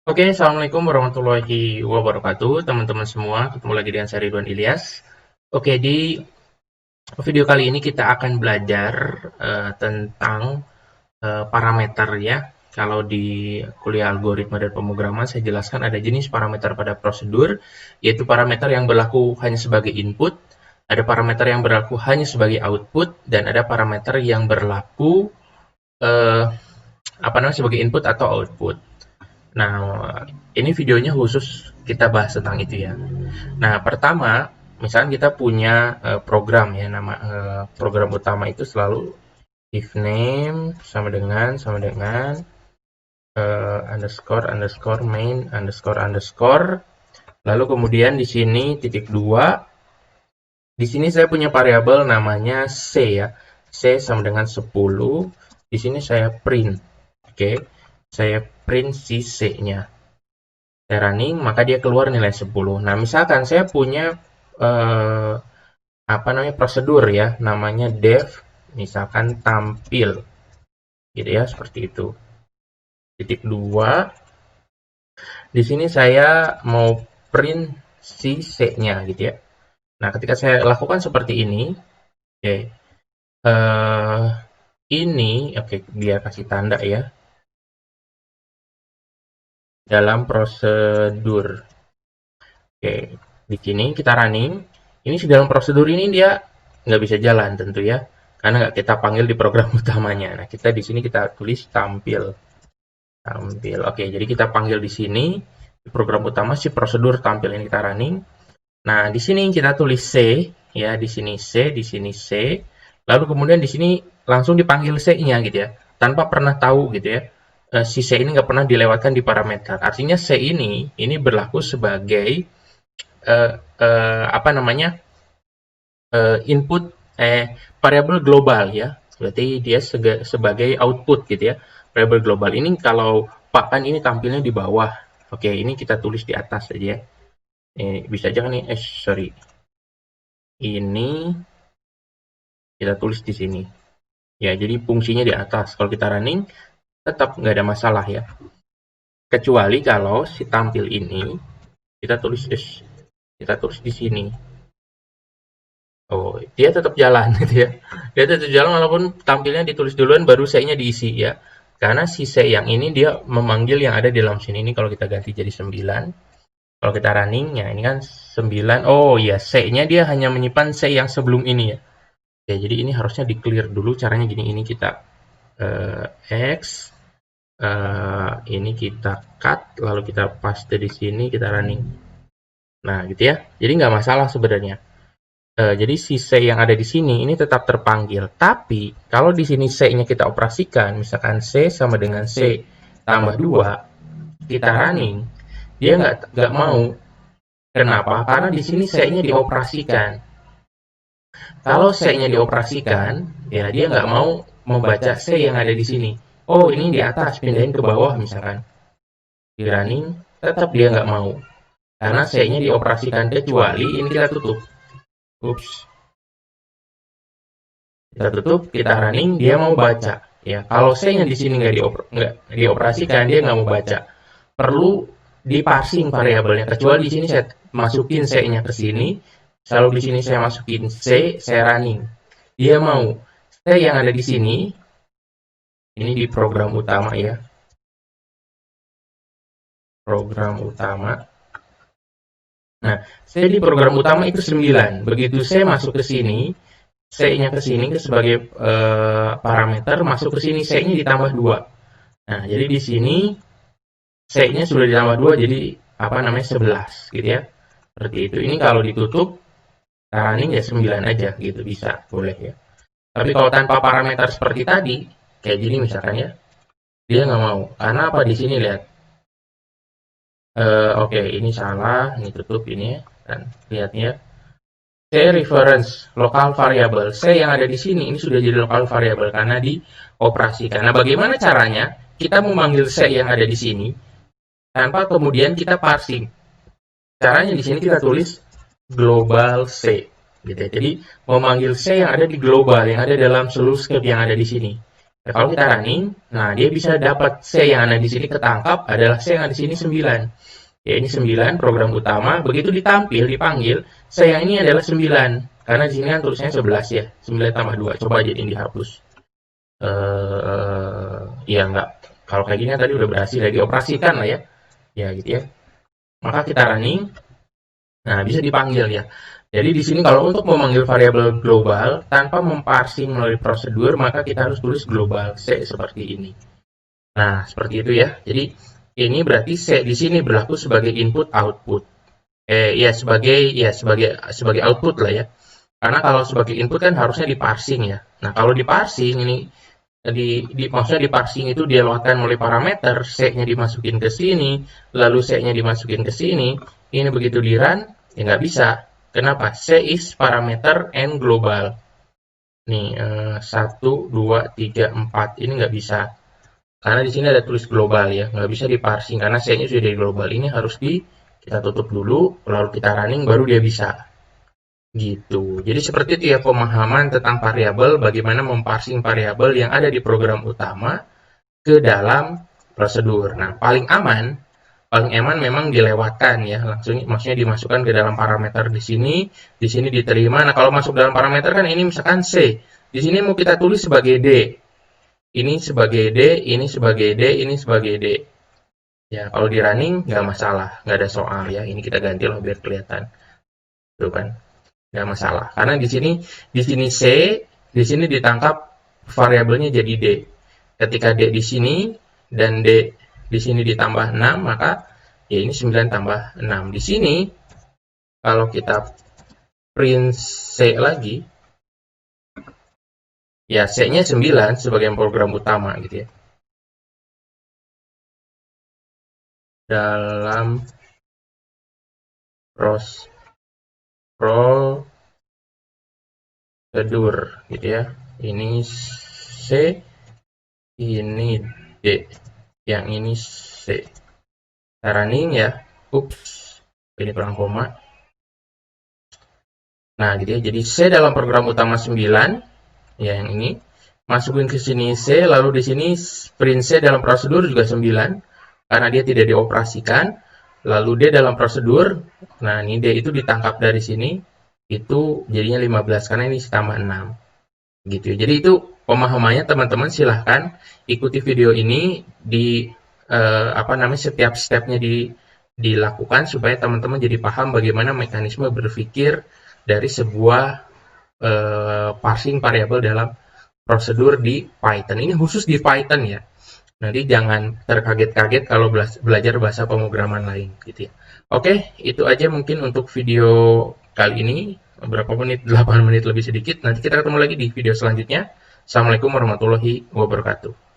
Oke, Assalamualaikum warahmatullahi wabarakatuh, teman-teman semua. Ketemu lagi dengan saya Ridwan Ilyas. Oke, di video kali ini kita akan belajar tentang parameter ya. Kalau di kuliah algoritma dan pemrograman, saya jelaskan ada jenis parameter pada prosedur, yaitu parameter yang berlaku hanya sebagai input, ada parameter yang berlaku hanya sebagai output, dan ada parameter yang berlaku eh, sebagai input atau output. Nah, ini videonya khusus kita bahas tentang itu ya. Nah, pertama, misalnya kita punya program ya, nama program utama itu selalu if name sama dengan underscore underscore main underscore underscore. Lalu kemudian di sini titik dua. Di sini saya punya variabel namanya c ya. C sama dengan 10. Di sini saya print. Oke. Saya print si C-nya. Saya running, maka dia keluar nilai 10. Nah, misalkan saya punya eh, prosedur ya, namanya def, misalkan tampil, gitu ya, seperti itu. Titik dua, di sini saya mau print si C-nya, gitu ya. Nah, ketika saya lakukan seperti ini, oke, ini, oke, biar kasih tanda ya, dalam prosedur. Oke, di sini kita running. Ini di dalam prosedur ini dia nggak bisa jalan tentu ya, karena nggak kita panggil di program utamanya. Nah, kita di sini kita tulis tampil. Tampil. Oke, jadi kita panggil di sini di program utama si prosedur tampil ini kita running. Nah, di sini kita tulis C ya, di sini C, di sini C. Lalu kemudian di sini langsung dipanggil C-nya gitu ya, tanpa pernah tahu gitu ya. Si C ini nggak pernah dilewatkan di parameter. Artinya C ini berlaku sebagai eh, apa namanya input variabel global ya, berarti dia sebagai output gitu ya, variabel global ini. Kalau pakan ini tampilnya di bawah, oke, ini kita tulis di atas saja ya. Bisa aja kan nih, sorry, ini kita tulis di sini ya, jadi fungsinya di atas. Kalau kita running tetap nggak ada masalah ya, kecuali kalau si tampil ini kita tulis di sini. Oh, dia tetap jalan gitu ya. Dia tetap jalan walaupun tampilnya ditulis duluan baru C-nya diisi ya. Karena si C yang ini dia memanggil yang ada di dalam sini. Ini kalau kita ganti jadi 9. Kalau kita running, ya ini kan 9. Oh iya, C-nya dia hanya menyimpan C yang sebelum ini ya. Ya, jadi ini harusnya di-clear dulu. Caranya gini, ini kita X. Ini kita cut, lalu kita paste di sini, kita running. Nah, gitu ya. Jadi nggak masalah sebenarnya. Jadi si C yang ada di sini ini tetap terpanggil. Tapi kalau di sini C-nya kita operasikan, misalkan C sama dengan C tambah 2, kita running, dia nggak mau. Kenapa? Karena di sini C-nya dioperasikan. Kalau C-nya dioperasikan, ya dia nggak mau membaca C yang ada di sini. Oh, ini di atas, pindahin ke bawah misalkan. Di running, tetap dia nggak mau. Karena C-nya dioperasikan, kecuali ini kita tutup. Ups. Kita tutup, kita running, dia mau baca. Ya, kalau C-nya di sini nggak dioperasikan, dia nggak mau baca. Perlu di parsing variabelnya. Kecuali di sini saya masukin C-nya ke sini, selalu di sini saya masukin C, saya running. Dia mau. C yang ada di sini, ini di program utama ya. Program utama. Nah, saya di program utama itu 9. Begitu saya masuk ke sini, C-nya ke sini sebagai parameter, masuk ke sini C-nya ditambah 2. Nah, jadi di sini C-nya sudah ditambah 2, jadi 11 gitu ya. Seperti itu. Ini kalau ditutup, running ya 9 aja gitu, bisa, boleh ya. Tapi kalau tanpa parameter seperti tadi, kayak gini misalkan ya, dia nggak mau. Karena apa? Di sini lihat. Oke, ini salah, ini tutup ini ya. Dan lihatnya, C reference lokal variable. C yang ada di sini ini sudah jadi lokal variable karena dioperasikan. Nah, bagaimana caranya kita memanggil C yang ada di sini tanpa kemudian kita parsing? Caranya di sini kita tulis global C. Gitu ya. Jadi memanggil C yang ada di global, yang ada dalam seluruh script yang ada di sini. Ya, kalau kita running, nah dia bisa dapat C yang ada di sini ketangkap adalah C yang ada di sini 9. Ya ini 9 program utama, begitu dipanggil, C yang ini adalah 9. Karena di sini kan tulisannya 11 ya, 9 tambah 2. Coba aja ini dihapus. Ya enggak. Kalau kayak gini kan tadi udah berhasil ya dioperasikan lah ya. Ya gitu ya. Maka kita running. Nah, bisa dipanggil ya. Jadi di sini kalau untuk memanggil variabel global tanpa memparsing melalui prosedur, maka kita harus tulis global C seperti ini. Nah, seperti itu ya. Jadi ini berarti C di sini berlaku sebagai input output. Sebagai output lah ya. Karena kalau sebagai input kan harusnya diparsing ya. Nah, kalau diparsing ini maksudnya diparsing itu dia lewatkan melalui parameter, C-nya dimasukin ke sini, lalu C-nya dimasukin ke sini. Ini begitu di run, ya nggak bisa. Kenapa? C is parameter and global. Nih, 1, 2, 3, 4. Ini nggak bisa. Karena di sini ada tulis global ya, nggak bisa diparsing karena C-nya sudah dari global. Ini harus kita tutup dulu, lalu kita running, baru dia bisa. Gitu. Jadi seperti itu ya pemahaman tentang variabel, bagaimana memparsing variabel yang ada di program utama ke dalam prosedur. Nah, paling aman memang dilewatkan ya, langsung maksudnya dimasukkan ke dalam parameter di sini diterima. Nah, kalau masuk dalam parameter kan ini misalkan C. Di sini mau kita tulis sebagai D. Ini sebagai D, ini sebagai D, ini sebagai D. Ya, kalau di running nggak masalah, nggak ada soal ya. Ini kita ganti lah biar kelihatan. Tuh kan. Nggak masalah. Karena di sini C, di sini ditangkap variabelnya jadi D. Ketika D di sini dan D di sini ditambah 6, maka ya ini 9 tambah 6. Di sini kalau kita print C lagi, ya C-nya 9 sebagai program utama gitu ya. Dalam prosedur gitu ya. Ini C, ini D, yang ini C. Kita running ya. Ups, ini kurang koma. Nah, gitu ya. Jadi C dalam program utama 9, ya yang ini. Masukin ke sini C, lalu di sini print C dalam prosedur juga 9, karena dia tidak dioperasikan. Lalu D dalam prosedur, nah ini D itu ditangkap dari sini, itu jadinya 15, karena ini tambah 6. Gitu ya. Jadi itu pemahamannya teman-teman silahkan ikuti video ini di setiap stepnya dilakukan supaya teman-teman jadi paham bagaimana mekanisme berpikir dari sebuah parsing variabel dalam prosedur di Python. Ini khusus di Python ya. Nanti jangan terkaget-kaget kalau belajar bahasa pemrograman lain gitu ya. Oke, itu aja mungkin untuk video kali ini. Berapa menit? 8 menit lebih sedikit. Nanti kita ketemu lagi di video selanjutnya. Assalamualaikum warahmatullahi wabarakatuh.